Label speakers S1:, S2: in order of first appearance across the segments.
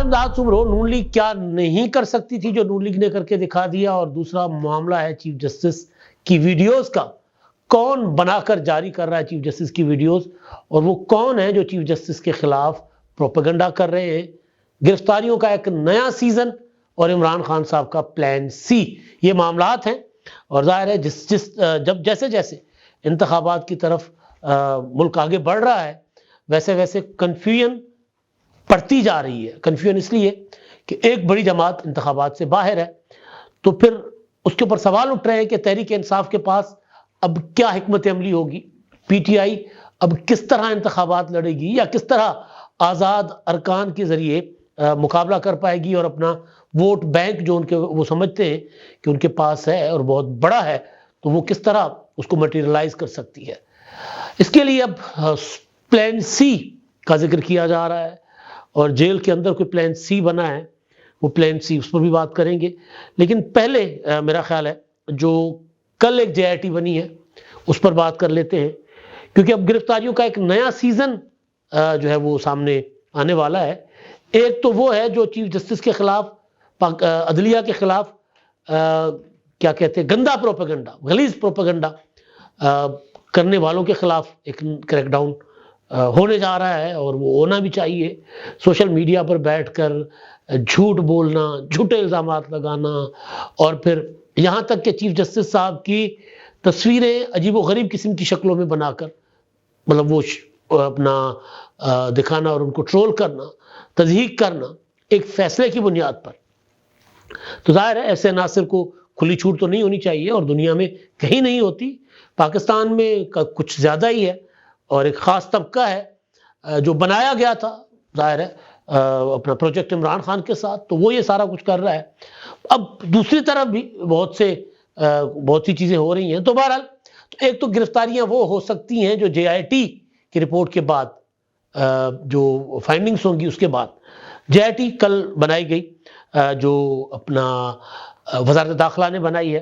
S1: امداد سمرو نون لیگ کیا نہیں کر سکتی تھی جو نون لیگ نے کر کے دکھا دیا، اور دوسرا معاملہ ہے چیف جسٹس کی ویڈیوز کا، کون بنا کر جاری کر رہا ہے چیف جسٹس کی ویڈیوز، اور وہ کون ہے جو چیف جسٹس کے خلاف پروپیگنڈا کر رہے ہیں۔ گرفتاریوں کا ایک نیا سیزن اور عمران خان صاحب کا پلان سی، یہ معاملات ہیں۔ اور ظاہر ہے جب جیسے جیسے انتخابات کی طرف ملک آگے بڑھ رہا ہے، ویسے ویسے کنفیوژن پڑتی جا رہی ہے۔ کنفیوژن اس لیے کہ ایک بڑی جماعت انتخابات سے باہر ہے، تو پھر اس کے اوپر سوال اٹھ رہے ہیں کہ تحریک انصاف کے پاس اب کیا حکمت عملی ہوگی، پی ٹی آئی اب کس طرح انتخابات لڑے گی، یا کس طرح آزاد ارکان کے ذریعے مقابلہ کر پائے گی، اور اپنا ووٹ بینک جو وہ سمجھتے ہیں کہ ان کے پاس ہے اور بہت بڑا ہے، تو وہ کس طرح اس کو مٹیریلائز کر سکتی ہے۔ اس کے لیے اب پلان سی کا ذکر کیا جا رہا ہے، اور جیل کے اندر کوئی پلان سی بنا ہے، وہ پلان سی اس پر بھی بات کریں گے۔ لیکن پہلے میرا خیال ہے جو کل ایک جے آئی ٹی بنی ہے اس پر بات کر لیتے ہیں، کیونکہ اب گرفتاریوں کا ایک نیا سیزن جو ہے وہ سامنے آنے والا ہے۔ ایک تو وہ ہے جو چیف جسٹس کے خلاف، عدلیہ کے خلاف کیا کہتے ہیں، گندا پروپیگنڈا، غلیظ پروپیگنڈا کرنے والوں کے خلاف ایک کریک ڈاؤن ہونے جا رہا ہے، اور وہ ہونا بھی چاہیے۔ سوشل میڈیا پر بیٹھ کر جھوٹ بولنا، جھوٹے الزامات لگانا، اور پھر یہاں تک کہ چیف جسٹس صاحب کی تصویریں عجیب و غریب قسم کی شکلوں میں بنا کر مطلب وہ اپنا دکھانا اور ان کو ٹرول کرنا، تضحیک کرنا ایک فیصلے کی بنیاد پر، تو ظاہر ہے ایسے عناصر کو کھلی چھوٹ تو نہیں ہونی چاہیے، اور دنیا میں کہیں نہیں ہوتی، پاکستان میں کچھ زیادہ ہی ہے، اور ایک خاص طبقہ ہے جو بنایا گیا تھا ظاہر ہے اپنا پروجیکٹ عمران خان کے ساتھ، تو وہ یہ سارا کچھ کر رہا ہے۔ اب دوسری طرف بھی بہت سی چیزیں ہو رہی ہیں، تو بہرحال ایک تو گرفتاریاں وہ ہو سکتی ہیں جو جے آئی ٹی کی رپورٹ کے بعد جو فائنڈنگز ہوں گی اس کے بعد۔ جے آئی ٹی کل بنائی گئی، جو اپنا وزارت داخلہ نے بنائی ہے۔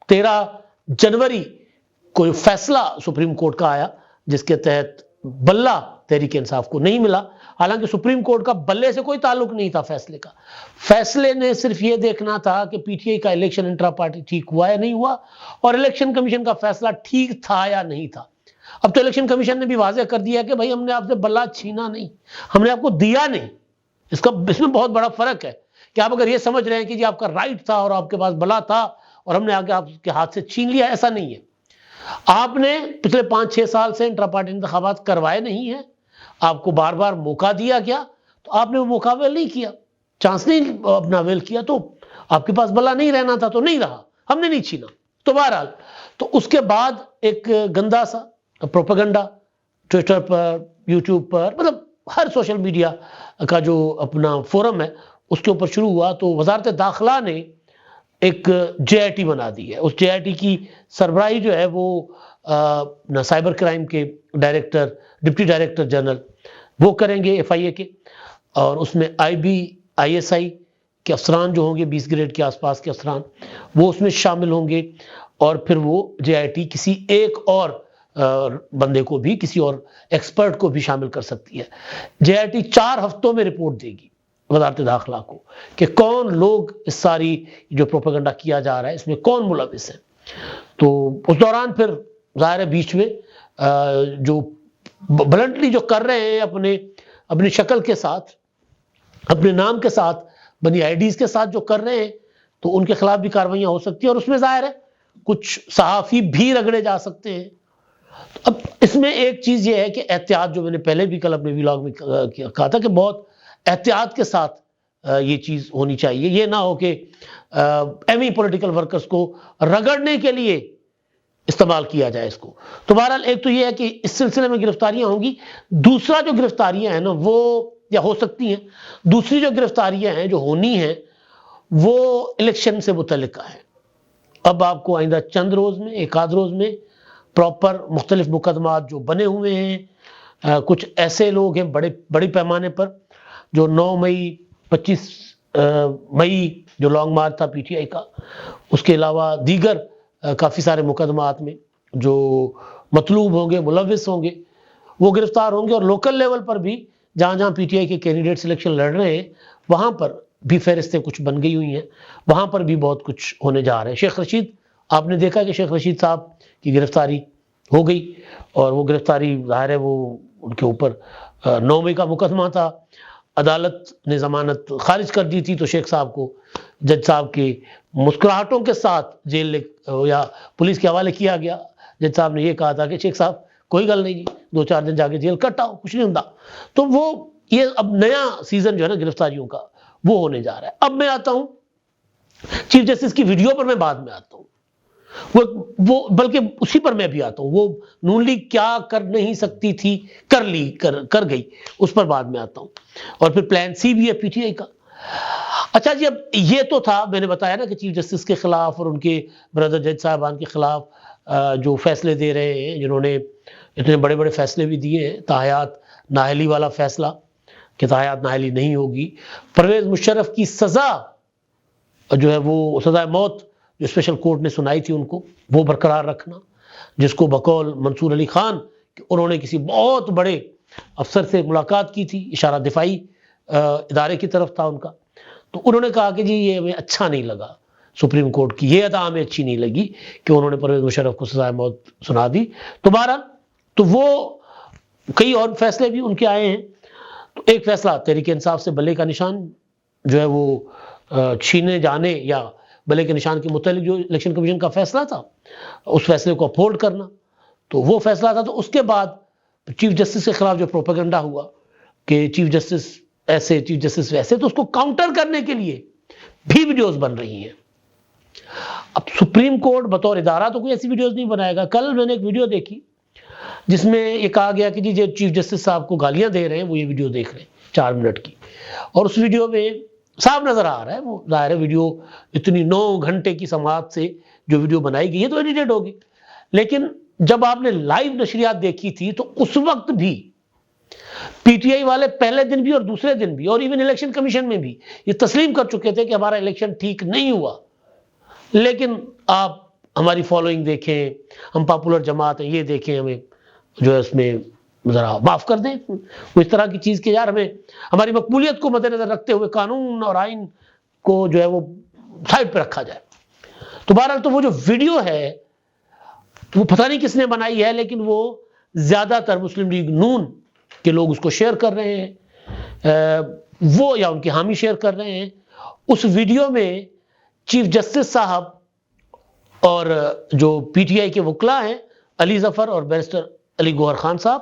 S1: 13 جنوری کو فیصلہ سپریم کورٹ کا آیا جس کے تحت بلہ تحریک انصاف کو نہیں ملا، حالانکہ سپریم کورٹ کا بلے سے کوئی تعلق نہیں تھا فیصلے کا۔ فیصلے نے صرف یہ دیکھنا تھا کہ پی ٹی آئی کا الیکشن انٹرا پارٹی ٹھیک ہوا یا نہیں ہوا، اور الیکشن کمیشن کا فیصلہ ٹھیک تھا یا نہیں تھا۔ اب تو الیکشن کمیشن نے بھی واضح کر دیا کہ بھائی ہم نے آپ سے بلہ چھینا نہیں، ہم نے آپ کو دیا نہیں۔ اس میں بہت بڑا فرق ہے کہ آپ اگر یہ سمجھ رہے ہیں کہ جی آپ کا رائٹ تھا اور آپ کے پاس بلہ تھا اور ہم نے آگے آپ کے ہاتھ سے چھین لیا، ایسا نہیں ہے۔ آپ نے پچھلے 5-6 سال سے انٹرا پارٹی انتخابات کروائے نہیں ہیں، آپ کو بار بار موقع دیا گیا تو آپ نے وہ موقع اویل نہیں کیا، چانس نہیں اپنا اویل کیا، تو آپ کے پاس بلہ نہیں رہنا تھا تو نہیں رہا، ہم نے نہیں چھینا۔ تو بہرحال تو اس کے بعد ایک گندا سا پروپیگنڈا ٹویٹر پر، یوٹیوب پر، مطلب ہر سوشل میڈیا کا جو اپنا فورم ہے اس کے اوپر شروع ہوا، تو وزارت داخلہ نے ایک جے آئی ٹی بنا دی ہے۔ اس جے آئی ٹی کی سربراہی جو ہے وہ سائبر کرائم کے ڈائریکٹر، ڈپٹی ڈائریکٹر جنرل وہ کریں گے ایف آئی اے کے، اور اس میں آئی ایس آئی کے افسران جو ہوں گے 20 گریڈ کے آس پاس کے افسران وہ اس میں شامل ہوں گے، اور پھر وہ جے آئی ٹی کسی ایک اور بندے کو بھی، کسی اور ایکسپرٹ کو بھی شامل کر سکتی ہے۔ جے آئی ٹی 4 ہفتوں میں رپورٹ دے گی وزارت داخلہ کو کہ کون لوگ اس ساری جو پروپیگنڈا کیا جا رہا ہے اس میں کون ملوث ہے۔ تو اس دوران پھر ظاہر ہے بیچ میں جو بلنٹلی جو کر رہے ہیں اپنی شکل کے ساتھ، اپنے نام کے ساتھ، بنی آئی ڈیز کے ساتھ جو کر رہے ہیں، تو ان کے خلاف بھی کاروائیاں ہو سکتی ہیں، اور اس میں ظاہر ہے کچھ صحافی بھی رگڑے جا سکتے ہیں۔ اب اس میں ایک چیز یہ ہے کہ احتیاط، جو میں نے پہلے بھی کل اپنے ویلاگ میں کہا تھا کہ بہت احتیاط کے ساتھ یہ چیز ہونی چاہیے، یہ نہ ہو کہ ایم ای پولیٹیکل ورکرز کو رگڑنے کے لیے استعمال کیا جائے اس کو۔ تو بہرحال ایک تو یہ ہے کہ اس سلسلے میں گرفتاریاں ہوں گی۔ دوسرا جو گرفتاریاں ہیں نا وہ یا ہو سکتی ہیں، دوسری جو گرفتاریاں ہیں جو ہونی ہیں وہ الیکشن سے متعلقہ ہیں۔ اب آپ کو آئندہ چند روز میں، ایک آدھ روز میں پراپر مختلف مقدمات جو بنے ہوئے ہیں، کچھ ایسے لوگ ہیں بڑے پیمانے پر جو 9 مئی 25 مئی جو لانگ مارچ تھا پی ٹی آئی کا، اس کے علاوہ دیگر کافی سارے مقدمات میں جو مطلوب ہوں گے، ملوث ہوں گے، وہ گرفتار ہوں گے، اور لوکل لیول پر بھی جہاں جہاں پی ٹی آئی کے کینڈیڈیٹ سلیکشن لڑ رہے ہیں وہاں پر بھی فہرستیں کچھ بن گئی ہوئی ہیں، وہاں پر بھی بہت کچھ ہونے جا رہے ہیں۔ شیخ رشید، آپ نے دیکھا کہ شیخ رشید صاحب کی گرفتاری ہو گئی، اور وہ گرفتاری ظاہر ہے وہ ان کے اوپر 9 مئی کا مقدمہ تھا، عدالت نے ضمانت خارج کر دی تھی، تو شیخ صاحب کو جج صاحب کے مسکراہٹوں کے ساتھ جیل یا پولیس کے حوالے کیا گیا۔ جج صاحب نے یہ کہا تھا کہ شیخ صاحب کوئی گل نہیں جی، 2-4 دن جا کے جیل کٹ آؤ، کچھ نہیں ہوتا۔ تو وہ یہ اب نیا سیزن جو ہے نا گرفتاریوں کا وہ ہونے جا رہا ہے۔ اب میں آتا ہوں چیف جسٹس کی ویڈیو پر، میں بعد میں آتا ہوں، وہ بلکہ اسی پر میں بھی آتا ہوں، وہ نون لیگ کیا کر نہیں سکتی تھی کر گئی، اس پر بعد میں آتا ہوں، اور پھر پلان سی بھی ہے پی ٹی آئی کا۔ اچھا جی، اب یہ تو تھا، میں نے بتایا نا کہ چیف جسٹس کے خلاف اور ان کے بردر جج صاحبان کے خلاف جو فیصلے دے رہے ہیں، جنہوں نے اتنے بڑے بڑے فیصلے بھی دیے ہیں، تاحیات نااہلی والا فیصلہ کہ تاحیات نااہلی نہیں ہوگی، پرویز مشرف کی سزا جو ہے وہ سزائے موت جو اسپیشل کورٹ نے سنائی تھی ان کو، وہ برقرار رکھنا، جس کو بقول منصور علی خان کہ انہوں نے کسی بہت بڑے افسر سے ملاقات کی تھی، اشارہ دفاعی ادارے کی طرف تھا ان کا، تو انہوں نے کہا کہ جی یہ ہمیں اچھا نہیں لگا، سپریم کورٹ کی یہ ادا ہمیں اچھی نہیں لگی کہ انہوں نے پرویز مشرف کو سزائے موت سنا دی۔ تو بہرحال تو وہ کئی اور فیصلے بھی ان کے آئے ہیں۔ تو ایک فیصلہ تحریک انصاف سے بلے کا نشان جو ہے وہ چھینے جانے یا بلے کے نشان کے متعلق جو الیکشن کمیشن کا فیصلہ تھا، اس فیصلے کو اپہولڈ کرنا، تو وہ فیصلہ تھا۔ تو اس کے بعد چیف جسٹس کے خلاف جو پروپیگنڈا ہوا کہ چیف جسٹس ایسے، چیف جسٹس ویسے، تو اس کو کاؤنٹر کرنے کے لیے بھی ویڈیوز بن رہی ہیں۔ اب سپریم کورٹ بطور ادارہ تو کوئی ایسی ویڈیوز نہیں بنائے گا۔ کل میں نے ایک ویڈیو دیکھی جس میں یہ کہا گیا کہ جی جو چیف جسٹس صاحب کو گالیاں دے رہے ہیں وہ یہ ویڈیو دیکھ رہے ہیں 4 منٹ کی، اور اس ویڈیو میں صاف نظر آ رہا ہے، وہ ظاہر ہے ویڈیو اتنی 9 گھنٹے کی سماعت سے جو ویڈیو بنائی گئی ہے تو ایڈیٹڈ ہوگی، لیکن جب آپ نے لائیو نشریات دیکھی تھی تو اس وقت بھی پی ٹی آئی والے پہلے دن بھی اور دوسرے دن بھی اور ایون الیکشن کمیشن میں بھی یہ تسلیم کر چکے تھے کہ ہمارا الیکشن ٹھیک نہیں ہوا، لیکن آپ ہماری فالوئنگ دیکھیں، ہم پاپولر جماعت ہیں، یہ دیکھیں، ہمیں جو ہے اس میں ذرا معاف کر دیں، وہ اس طرح کی چیز کہ یار ہمیں ہماری مقبولیت کو مد نظر رکھتے ہوئے قانون اور آئین کو جو ہے وہ سائڈ پہ رکھا جائے۔ تو بہرحال تو وہ جو ویڈیو ہے وہ پتہ نہیں کس نے بنائی ہے، لیکن وہ زیادہ تر مسلم لیگ نون کے لوگ اس کو شیئر کر رہے ہیں، وہ یا ان کے حامی شیئر کر رہے ہیں۔ اس ویڈیو میں چیف جسٹس صاحب اور جو پی ٹی آئی کے وکلاء ہیں علی ظفر اور بیرسٹر علی گوہر خان صاحب،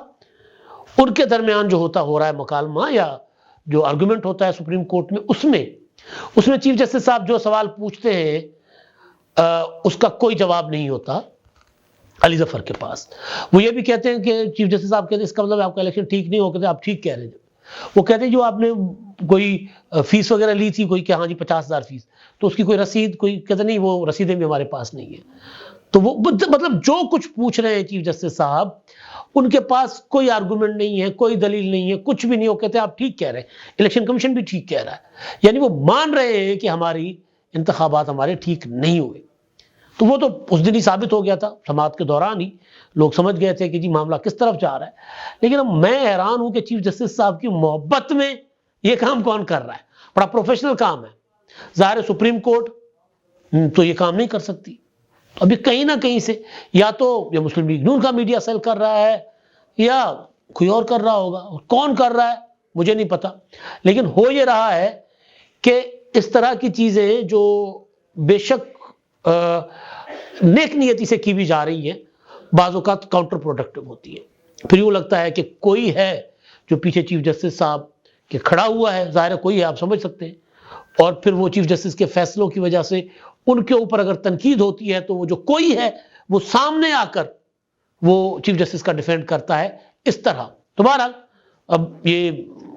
S1: ان کے درمیان جو ہو رہا ہے مکالمہ یا جو آرگومنٹ ہوتا ہے سپریم کورٹ میں، اس میں چیف جسٹس صاحب جو سوال پوچھتے ہیں اس کا کوئی جواب نہیں ہوتا علی ظفر کے پاس۔ وہ یہ بھی کہتے ہیں کہ چیف جسٹس صاحب کہتے ہیں اس کا مطلب آپ کا الیکشن ٹھیک نہیں ہو، کہتے ہیں آپ ٹھیک کہہ رہے ہیں۔ وہ کہتے ہیں جو آپ نے کوئی فیس وغیرہ لی تھی، کوئی کہ ہاں جی 50,000 فیس، تو اس کی کوئی رسید، کوئی کہتے نہیں وہ رسیدیں بھی ہمارے پاس نہیں ہیں۔ تو وہ مطلب جو کچھ پوچھ رہے ہیں چیف جسٹس صاحب، ان کے پاس کوئی آرگومنٹ نہیں ہے، کوئی دلیل نہیں ہے، کچھ بھی نہیں۔ وہ کہتے ہیں آپ ٹھیک کہہ رہے ہیں، الیکشن کمیشن بھی ٹھیک کہہ رہا ہے، یعنی وہ مان رہے ہیں کہ ہماری انتخابات ہمارے ٹھیک نہیں ہوئے۔ تو وہ تو اس دن ہی ثابت ہو گیا تھا، سماعت کے دوران ہی لوگ سمجھ گئے تھے کہ جی معاملہ کس طرف جا رہا ہے۔ لیکن اب میں حیران ہوں کہ چیف جسٹس صاحب کی محبت میں یہ کام کون کر رہا ہے؟ بڑا پروفیشنل کام ہے، ظاہر ہے سپریم کورٹ تو یہ کام نہیں کر سکتی، ابھی کہیں نہ کہیں سے یا تو یہ مسلم لیگ نون کا میڈیا سیل کر رہا ہے یا کوئی اور کر رہا ہوگا، کون کر رہا ہے مجھے نہیں پتا، لیکن ہو یہ رہا ہے کہ اس طرح کی چیزیں جو بے شک نیک نیتی سے کی بھی جا رہی ہیں، بعض اوقات کاؤنٹر پروڈکٹیو ہوتی ہے۔ پھر یوں لگتا ہے کہ کوئی ہے جو پیچھے چیف جسٹس صاحب کے کھڑا ہوا ہے، ظاہر ہے کوئی ہے، آپ سمجھ سکتے ہیں، اور پھر وہ چیف جسٹس کے فیصلوں کی وجہ سے ان کے اوپر اگر تنقید ہوتی ہے تو وہ جو کوئی ہے وہ سامنے آ کر وہ چیف جسٹس کا ڈیفینڈ کرتا ہے اس طرح۔ تو بہرحال اب یہ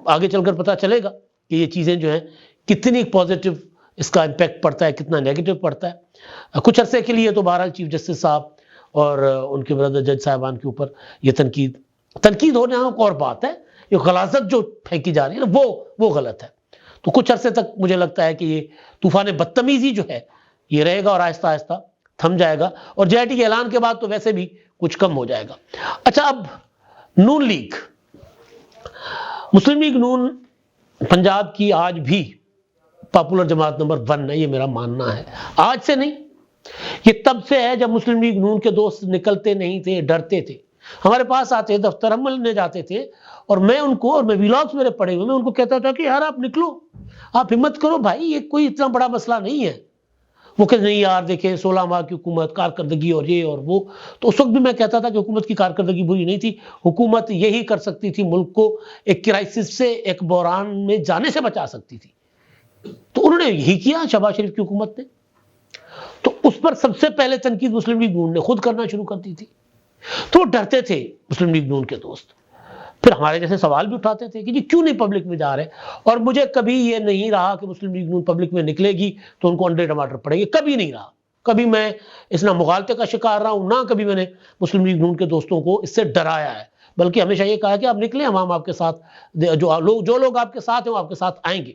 S1: آگے چل کر پتہ چلے گا کہ یہ چیزیں جو ہیں کتنی پازیٹیو اس کا امپیکٹ پڑتا ہے، کتنا نیگیٹو پڑتا ہے۔ کچھ عرصے کے لیے تو بہرحال چیف جسٹس صاحب اور ان کے برادر جج صاحبان کے اوپر یہ تنقید ہونا اور بات ہے، یہ غلاظت جو پھینکی جا رہی ہے نا وہ غلط ہے۔ تو کچھ عرصے تک مجھے لگتا ہے کہ یہ طوفان بدتمیزی جو ہے یہ رہے گا اور آہستہ آہستہ تھم جائے گا، اور جے آئی ٹی کے اعلان کے بعد تو ویسے بھی کچھ کم ہو جائے گا۔ اچھا، اب نون لیگ مسلم لیگ نون پنجاب کی آج بھی پاپولر جماعت نمبر 1 ہے، یہ میرا ماننا ہے، آج سے نہیں، یہ تب سے ہے جب مسلم لیگ نون کے دوست نکلتے نہیں تھے، ڈرتے تھے، ہمارے پاس آتے، دفتر ہم ملنے جاتے تھے، اور میں ان کو، اور میں ویلاگز میرے پڑے ہوئے، میں ان کو کہتا تھا کہ یار آپ نکلو، آپ ہمت کرو بھائی، یہ کوئی اتنا بڑا مسئلہ نہیں ہے۔ وہ کہ نہیں یار دیکھیں 16 ماہ کی حکومت، کارکردگی اور یہ اور وہ، تو اس وقت بھی میں کہتا تھا کہ حکومت کی کارکردگی بری نہیں تھی، حکومت یہی کر سکتی تھی، ملک کو ایک کرائسس سے، ایک بحران میں جانے سے بچا سکتی تھی، تو انہوں نے یہی کیا شہباز شریف کی حکومت نے۔ تو اس پر سب سے پہلے تنقید مسلم لیگ نون نے خود کرنا شروع کر دی تھی، تو وہ ڈرتے تھے مسلم لیگ نون کے دوست، پھر ہمارے جیسے سوال بھی اٹھاتے تھے کہ جی کیوں نہیں پبلک میں جا رہے، اور مجھے کبھی یہ نہیں رہا کہ مسلم لیگ نون پبلک میں نکلے گی تو ان کو انڈے ٹماٹر پڑیں گے، کبھی نہیں رہا، کبھی میں اس نہ مغالطے کا شکار رہا ہوں، نہ کبھی میں نے مسلم لیگ نون کے دوستوں کو اس سے ڈرایا ہے، بلکہ ہمیشہ یہ کہا ہے کہ آپ نکلیں، ہم آپ کے ساتھ، جو لوگ آپ کے ساتھ ہیں وہ آپ کے ساتھ آئیں گے۔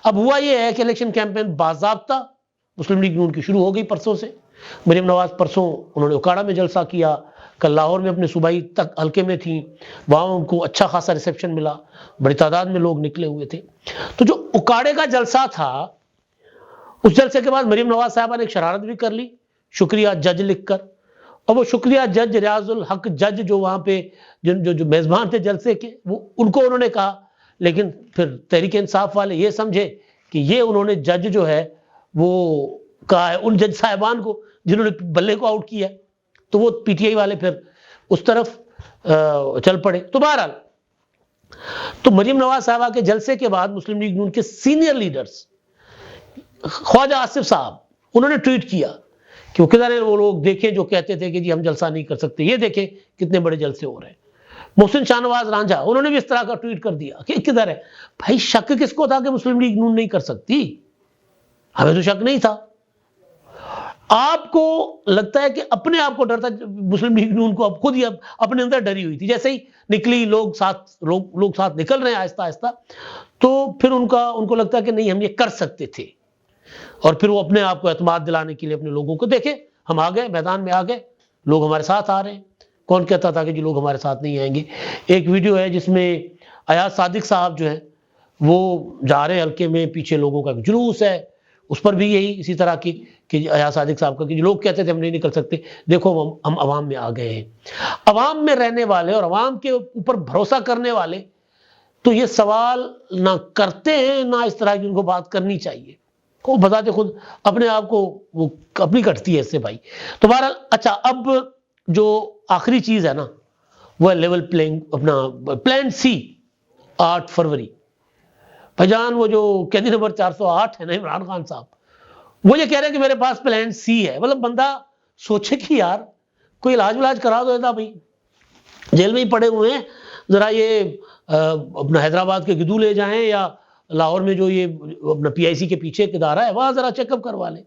S1: اب ہوا یہ ہے کہ الیکشن کیمپین باضابطہ مسلم لیگ نون کی شروع ہو گئی پرسوں سے، مریم نواز پرسوں انہوں نے اکاڑا میں جلسہ کیا، کل لاہور میں اپنے صوبائی تک حلقے میں تھیں، وہاں ان کو اچھا خاصا ریسیپشن ملا، بڑی تعداد میں لوگ نکلے ہوئے تھے۔ تو جو اکاڑے کا جلسہ تھا، اس جلسے کے بعد مریم نواز صاحبہ نے ایک شرارت بھی کر لی، شکریہ جج لکھ کر، اور وہ شکریہ جج ریاض الحق جج جو وہاں پہ جو میزبان تھے جلسے کے، وہ ان کو انہوں نے کہا، لیکن پھر تحریک انصاف والے یہ سمجھے کہ یہ انہوں نے جج جو ہے وہ کہا ہے ان جج صاحبان کو جنہوں نے بلے کو آؤٹ کیا، تو وہ پی ٹی آئی والے پھر اس طرف چل پڑے۔ تو بہرحال تو مریم نواز صاحبہ کے جلسے کے بعد مسلم لیگ نون کے سینئر لیڈرز، خواجہ آصف صاحب، انہوں نے ٹویٹ کیا کہ وہ کدھر ہیں وہ لوگ، دیکھیں جو کہتے تھے کہ جی ہم جلسہ نہیں کر سکتے، یہ دیکھیں کتنے بڑے جلسے ہو رہے ہیں۔ محسن شاہ نواز رانجھا انہوں نے بھی اس طرح کا ٹویٹ کر دیا کہ کدھر ہے بھائی، شک کس کو تھا کہ مسلم لیگ نون نہیں کر سکتی؟ ہمیں تو شک نہیں تھا۔ آپ کو لگتا ہے کہ اپنے آپ کو ڈرتا، مسلم لیگ نون کو اب خود ہی اپنے اندر ڈری ہوئی تھی، جیسے ہی نکلی لوگ ساتھ نکل رہے ہیں آہستہ آہستہ، تو پھر ان کو لگتا ہے کہ نہیں ہم یہ کر سکتے تھے، اور پھر وہ اپنے آپ کو اعتماد دلانے کے لیے اپنے لوگوں کو، دیکھیں ہم آ گئے، میدان میں آ گئے، لوگ ہمارے ساتھ آ رہے ہیں۔ کون کہتا تھا کہ جی لوگ ہمارے ساتھ نہیں آئیں گے؟ ایک ویڈیو ہے جس میں ایاز صادق صاحب جو ہیں وہ جا رہے حلقے میں، پیچھے لوگوں کا جلوس ہے، اس پر بھی یہی اسی طرح کی کہ ایاز صادق صاحب کا کہ لوگ کہتے تھے ہم نہیں نکل سکتے، دیکھو ہم عوام میں آ گئے ہیں۔ عوام میں رہنے والے اور عوام کے اوپر بھروسہ کرنے والے تو یہ سوال نہ کرتے ہیں، نہ اس طرح کی ان کو بات کرنی چاہیے، وہ بذات خود اپنے آپ کو وہ اپنی کٹتی ہے اس سے بھائی۔ تو بہرحال اچھا، اب جو آخری چیز ہے نا وہ ہے لیول پلینگ، اپنا پلان سی 8 فروری۔ بھجان وہ جو قیدی نمبر 408 ہے نا عمران خان صاحب، وہ یہ کہہ رہے ہیں کہ میرے پاس پلان سی ہے، مطلب بندہ سوچے کہ یار کوئی علاج کرا دو ایسا، بھائی جیل میں ہی پڑے ہوئے ہیں، ذرا یہ اپنا حیدرآباد کے گدو لے جائیں، یا لاہور میں جو یہ اپنا پی آئی سی کے پیچھے ایک ادارہ ہے وہاں ذرا چیک اپ کروا لیں۔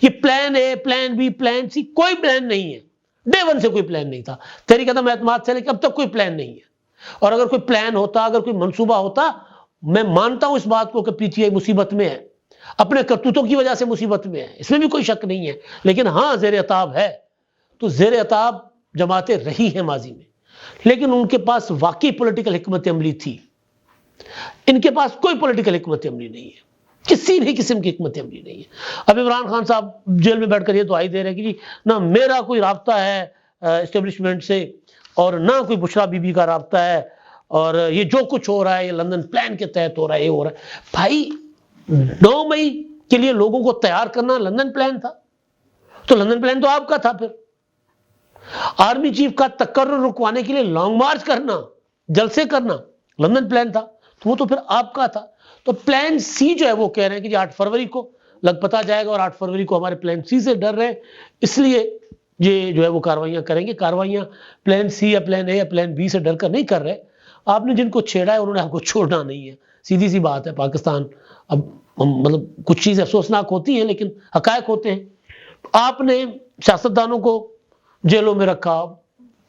S1: یہ plan a, plan be, plan سی، کوئی پلان نہیں ہے، ڈے ون سے کوئی پلان نہیں تھا، تحریک عدم اعتماد سے لیکن اب تک کوئی پلان نہیں ہے۔ اور اگر کوئی پلان ہوتا، اگر کوئی منصوبہ ہوتا، میں مانتا ہوں اس بات کو کہ پی ٹی آئی مصیبت میں ہے، اپنے کرتوتوں کی وجہ سے مصیبت میں ہے، اس میں بھی کوئی شک نہیں ہے، لیکن ہاں زیر عتاب ہے، تو زیر عتاب جماعتیں رہی ہیں ماضی میں، لیکن ان کے پاس واقعی پولیٹیکل حکمت عملی تھی، ان کے پاس کوئی پولیٹیکل حکمت عملی نہیں ہے، کسی بھی قسم کی حکمت عملی نہیں ہے۔ اب عمران خان صاحب جیل میں بیٹھ کر یہ دعائی دے رہے ہیں کہ جی نہ میرا کوئی رابطہ ہے اسٹیبلشمنٹ سے، اور نہ کوئی بشرا بی بی کا رابطہ ہے، اور یہ جو کچھ ہو رہا ہے یہ لندن پلان کے تحت ہو رہا ہے، یہ ہو رہا ہے۔ بھائی 9 مئی کے لیے لوگوں کو تیار کرنا لندن پلان تھا، تو لندن پلان تو آپ کا تھا۔ پھر آرمی چیف کا تقرر رکوانے کے لیے لانگ مارچ کرنا، جلسے کرنا، لندن پلان تھا، تو وہ تو پھر آپ کا تھا۔ تو پلان سی جو ہے وہ کہہ رہے ہیں کہ جی 8 فروری کو لگ پتا جائے گا، اور 8 فروری کو ہمارے پلان سی سے ڈر رہے ہیں، اس لیے یہ جو ہے وہ کاروائیاں کریں گے۔ کاروائیاں پلان سی یا پلان اے یا پلان بی سے ڈر کر نہیں کر رہے، آپ نے جن کو چھیڑا ہے انہوں نے آپ کو چھوڑنا نہیں ہے، سیدھی سی بات ہے۔ پاکستان اب مطلب کچھ چیزیں افسوسناک ہوتی ہیں لیکن حقائق ہوتے ہیں۔ آپ نے سیاستدانوں کو جیلوں میں رکھا،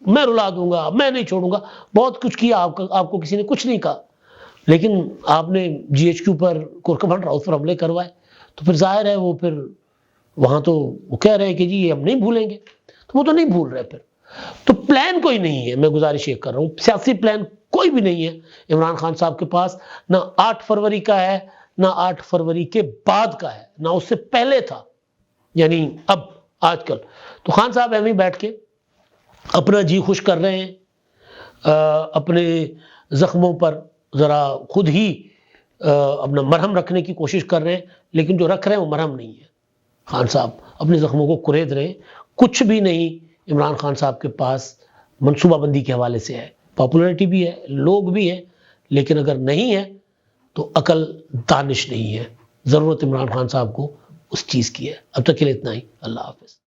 S1: میں رلا دوں گا، میں نہیں چھوڑوں گا، بہت کچھ کیا، آپ کو کسی نے کچھ نہیں کہا، لیکن آپ نے جی ایچ کیو پر کورکمنڈ ہاؤس پر حملے کروائے، تو پھر ظاہر ہے وہ پھر وہاں تو وہ کہہ رہے ہیں کہ جی یہ ہم نہیں بھولیں گے، تو وہ تو نہیں بھول رہے پھر۔ تو پلان کوئی نہیں ہے، میں گزارش یہ کر رہا ہوں، سیاسی پلان کوئی بھی نہیں ہے عمران خان صاحب کے پاس، نہ 8 فروری کا ہے، نہ 8 فروری کے بعد کا ہے، نہ اس سے پہلے تھا، یعنی اب آج کل تو خان صاحب ایویں بیٹھ کے اپنا جی خوش کر رہے ہیں، اپنے زخموں پر ذرا خود ہی اپنا مرہم رکھنے کی کوشش کر رہے ہیں، لیکن جو رکھ رہے ہیں وہ مرہم نہیں ہے۔ خان صاحب اپنے زخموں کو کرید رہے ہیں، کچھ بھی نہیں عمران خان صاحب کے پاس منصوبہ بندی کے حوالے سے ہے، پاپولیرٹی بھی ہے، لوگ بھی ہیں، لیکن اگر نہیں ہے تو عقل دانش نہیں ہے۔ ضرورت عمران خان صاحب کو اس چیز کی ہے۔ اب تک کے لیے اتنا ہی، اللہ حافظ۔